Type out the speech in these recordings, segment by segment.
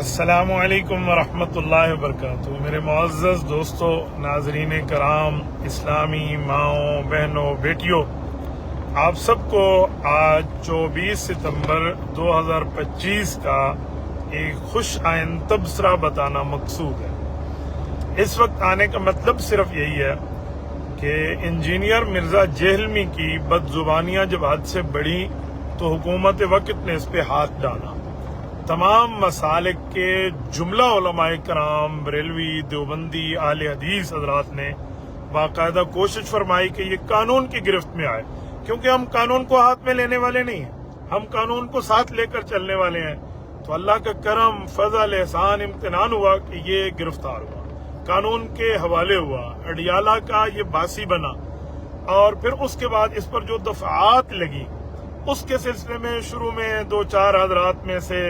السلام علیکم ورحمۃ اللہ وبرکاتہ۔ میرے معزز دوستو، ناظرین کرام، اسلامی ماؤں، بہنوں، بیٹیوں، آپ سب کو آج 24 ستمبر 2025 کا ایک خوش آئند تبصرہ بتانا مقصود ہے۔ اس وقت آنے کا مطلب صرف یہی ہے کہ انجینئر مرزا جہلمی کی بد زبانیاں جب حد سے بڑھی تو حکومت وقت نے اس پہ ہاتھ ڈالا۔ تمام مسالک کے جملہ علماء کرام، بریلوی، دیوبندی، اہل حدیث حضرات نے باقاعدہ کوشش فرمائی کہ یہ قانون کی گرفت میں آئے، کیونکہ ہم قانون کو ہاتھ میں لینے والے نہیں ہیں، ہم قانون کو ساتھ لے کر چلنے والے ہیں۔ تو اللہ کا کرم، فضل، احسان، امتنان ہوا کہ یہ گرفتار ہوا، قانون کے حوالے ہوا، اڈیالہ کا یہ باسی بنا، اور پھر اس کے بعد اس پر جو دفعات لگی، اس کے سلسلے میں شروع میں 2-4 حضرات میں سے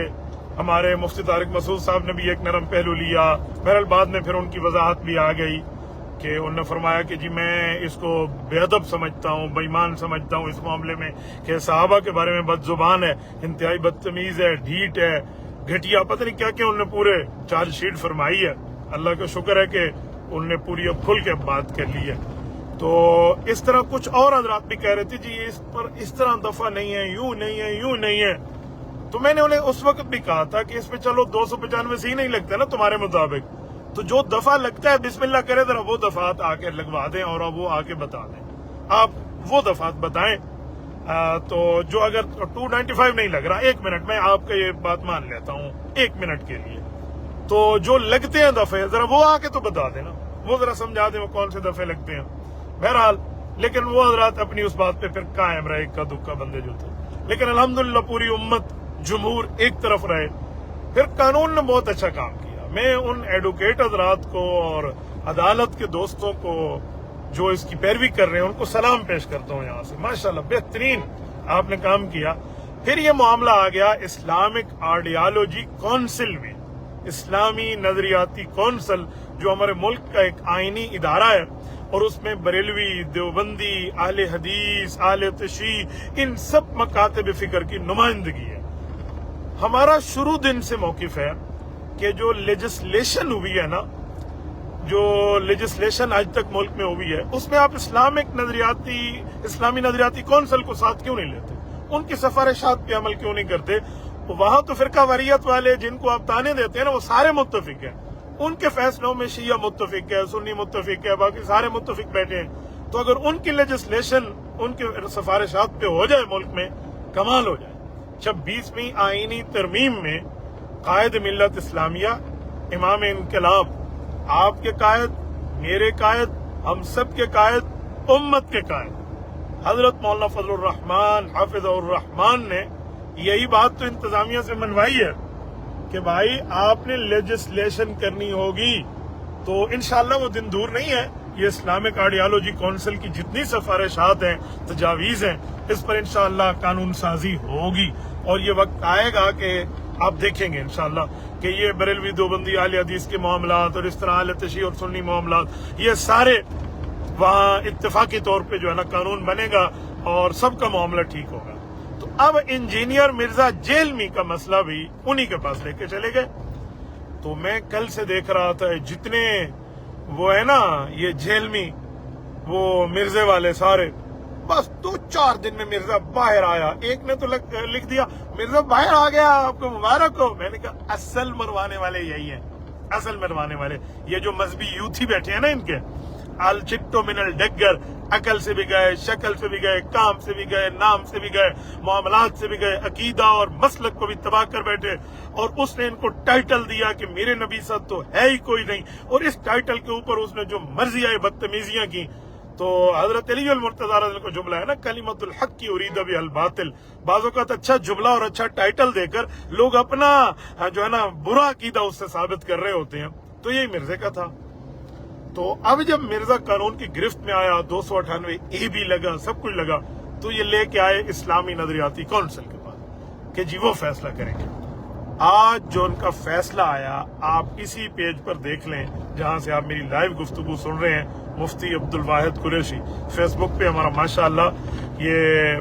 ہمارے مفتی طارق مسعود صاحب نے بھی ایک نرم پہلو لیا، بہرحال بعد میں پھر ان کی وضاحت بھی آ گئی کہ انہوں نے فرمایا کہ جی میں اس کو بے ادب سمجھتا ہوں، بے ایمان سمجھتا ہوں اس معاملے میں کہ صحابہ کے بارے میں بد زبان ہے، انتہائی بدتمیز ہے، ڈھیٹ ہے، گھٹیا، پتہ نہیں کیا کہ انہوں نے پورے چارج شیٹ فرمائی ہے۔ اللہ کا شکر ہے کہ انہوں نے پوری اب کھل کے بات کر لی ہے۔ تو اس طرح کچھ اور حضرات بھی کہہ رہے تھے جی اس پر اس طرح دفعہ نہیں ہے، یوں نہیں ہے، یوں نہیں ہے۔ تو میں نے انہیں اس وقت بھی کہا تھا کہ اس میں چلو 295 سے ہی نہیں لگتا نا تمہارے مطابق، تو جو دفعہ لگتا ہے بسم اللہ کرے ذرا وہ دفعات آ کے لگوا دیں اور وہ آ کے بتا دیں، آپ وہ دفعات بتائیں۔ تو جو اگر 295 نہیں لگ رہا، 1 منٹ میں آپ کا یہ بات مان لیتا ہوں 1 منٹ کے لیے، تو جو لگتے ہیں دفعے ذرا وہ آ کے تو بتا دیں نا، وہ ذرا سمجھا دیں وہ کون سے دفعے لگتے ہیں۔ بہرحال لیکن وہ حضرات اپنی اس بات پہ پھر قائم رہے، اکا دکا بندے جو تھے، لیکن الحمدللہ پوری امت، جمہور ایک طرف رہے۔ پھر قانون نے بہت اچھا کام کیا۔ میں ان ایڈوکیٹ حضرات کو اور عدالت کے دوستوں کو جو اس کی پیروی کر رہے ہیں ان کو سلام پیش کرتا ہوں یہاں سے، ماشاءاللہ بہترین آپ نے کام کیا۔ پھر یہ معاملہ آ گیا اسلامک آئیڈیالوجی کونسل میں، اسلامی نظریاتی کونسل جو ہمارے ملک کا ایک آئینی ادارہ ہے، اور اس میں بریلوی، دیوبندی، اہل حدیث، اہل تشیع، ان سب مکاتب فکر کی نمائندگی ہے۔ ہمارا شروع دن سے موقف ہے کہ جو لیجسلیشن ہوئی ہے نا، جو لیجسلیشن آج تک ملک میں ہوئی ہے، اس میں آپ اسلامی نظریاتی کونسل کو ساتھ کیوں نہیں لیتے؟ ان کی سفارشات پہ عمل کیوں نہیں کرتے؟ وہاں تو فرقہ واریت والے جن کو آپ تانے دیتے ہیں نا، وہ سارے متفق ہیں، ان کے فیصلوں میں شیعہ متفق ہے، سنی متفق ہے، باقی سارے متفق بیٹھے ہیں۔ تو اگر ان کی لیجسلیشن، ان کی سفارشات پہ ہو جائے ملک میں، کمال ہو جائے۔ 26ویں آئینی ترمیم میں قائد ملت اسلامیہ، امام انقلاب، آپ کے قائد، میرے قائد، ہم سب کے قائد، امت کے قائد حضرت مولانا فضل الرحمان حافظ الرحمان نے یہی بات تو انتظامیہ سے منوائی ہے کہ بھائی آپ نے لیجسلیشن کرنی ہوگی تو انشاءاللہ وہ دن دور نہیں ہے، یہ اسلامک آئیڈیالوجی کونسل کی جتنی سفارشات ہیں، تجاویز ہیں، اس پر انشاءاللہ قانون سازی ہوگی، اور یہ وقت آئے گا کہ آپ دیکھیں گے انشاءاللہ کہ یہ بریلوی، دیوبندی، اہل حدیث کے معاملات اور اس طرح اہل تشیع اور سنی معاملات، یہ سارے وہاں اتفاقی طور پہ جو ہے نا قانون بنے گا اور سب کا معاملہ ٹھیک ہوگا۔ تو اب انجینئر مرزا جہلمی کا مسئلہ بھی انہی کے پاس لے کے چلے گئے۔ تو میں کل سے دیکھ رہا تھا جتنے وہ ہے نا یہ جہلمی، وہ مرزے والے سارے، بس 2-4 دن میں مرزا باہر آیا۔ ایک نے تو لکھ دیا مرزا باہر آ گیا، آپ کو مبارک ہو۔ میں نے کہا اصل مروانے والے یہی ہیں، اصل مروانے والے یہ جو مذہبی یوتھی بیٹھے ہیں نا، ان کے الچٹو من الڈگر، عقل سے بھی گئے، شکل سے بھی گئے، کام سے بھی گئے، نام سے بھی گئے، معاملات سے بھی گئے، عقیدہ اور مسلک کو بھی تباہ کر بیٹھے، اور اس نے ان کو ٹائٹل دیا کہ میرے نبی صاحب تو ہے ہی کوئی نہیں، اور اس ٹائٹل کے اوپر اس نے جو مرضی آئے بدتمیزیاں کی۔ تو حضرت علی المرتضیٰ رضی اللہ عنہ کو جملہ ہے نا، کلمۃ الحق کی ارید بہا الباطل، بعض اوقات اچھا جملہ اور اچھا ٹائٹل دے کر لوگ اپنا جو ہے نا برا عقیدہ اس سے ثابت کر رہے ہوتے ہیں، تو یہی مرزے کا تھا۔ تو اب جب مرزا قانون کی گرفت میں آیا، 298A بھی لگا، سب کچھ لگا، تو یہ لے کے آئے اسلامی نظریاتی کونسل کے پاس کہ جی وہ فیصلہ کریں گے۔ آج جو ان کا فیصلہ آیا آپ اسی پیج پر دیکھ لیں جہاں سے آپ میری لائیو گفتگو سن رہے ہیں، مفتی عبد الواحد قریشی، فیس بک پہ ہمارا ماشاءاللہ یہ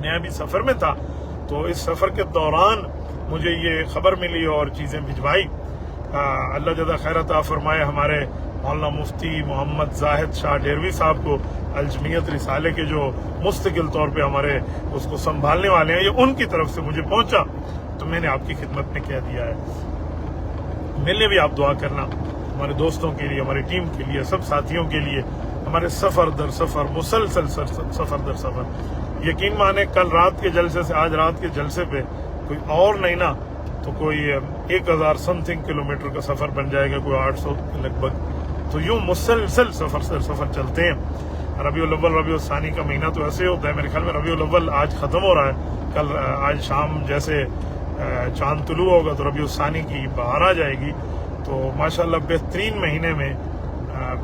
میں ابھی سفر میں تھا تو اس سفر کے دوران مجھے یہ خبر ملی اور چیزیں بھجوائی. اللہ جزا خیر عطا فرمائے ہمارے مولانا مفتی محمد زاہد شاہ ڈیروی صاحب کو الجمیت رسالے کے جو مستقل طور پہ ہمارے اس کو سنبھالنے والے ہیں، یہ ان کی طرف سے مجھے پہنچا تو میں نے آپ کی خدمت میں کہہ دیا ہے. میرے لیے بھی آپ دعا کرنا، ہمارے دوستوں کے لیے، ہماری ٹیم کے لیے، سب ساتھیوں کے لیے. ہمارے سفر در سفر، مسلسل سفر در سفر. یقین مانے کل رات کے جلسے سے آج رات کے جلسے پہ کوئی اور نہیں نا تو کوئی 1000 سم تھنگ کلومیٹر کا سفر بن جائے گا، کوئی 800 لگ بھگ. تو یوں مسلسل سفر چلتے ہیں. ربیع الاول ربیع الثانی کا مہینہ تو ایسے ہوتا ہے، میرے خیال میں ربیع الاول آج ختم ہو رہا ہے، کل آج شام جیسے چاند طلوع ہوگا تو ربیع الثانی کی بہار آ جائے گی. تو ماشاءاللہ بہترین مہینے میں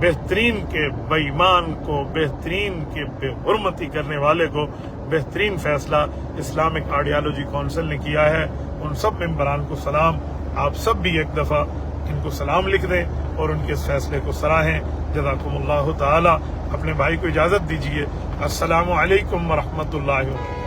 بہترین کے بے ایمان کو، بہترین کے بے حرمتی کرنے والے کو بہترین فیصلہ اسلامک آئیڈیالوجی کونسل نے کیا ہے. ان سب ممبران کو سلام. آپ سب بھی ایک دفعہ ان کو سلام لکھ دیں اور ان کے اس فیصلے کو سراہیں. جزاکم اللہ تعالی. اپنے بھائی کو اجازت دیجیے. السلام علیکم ورحمۃ اللہ وبرکاتہ.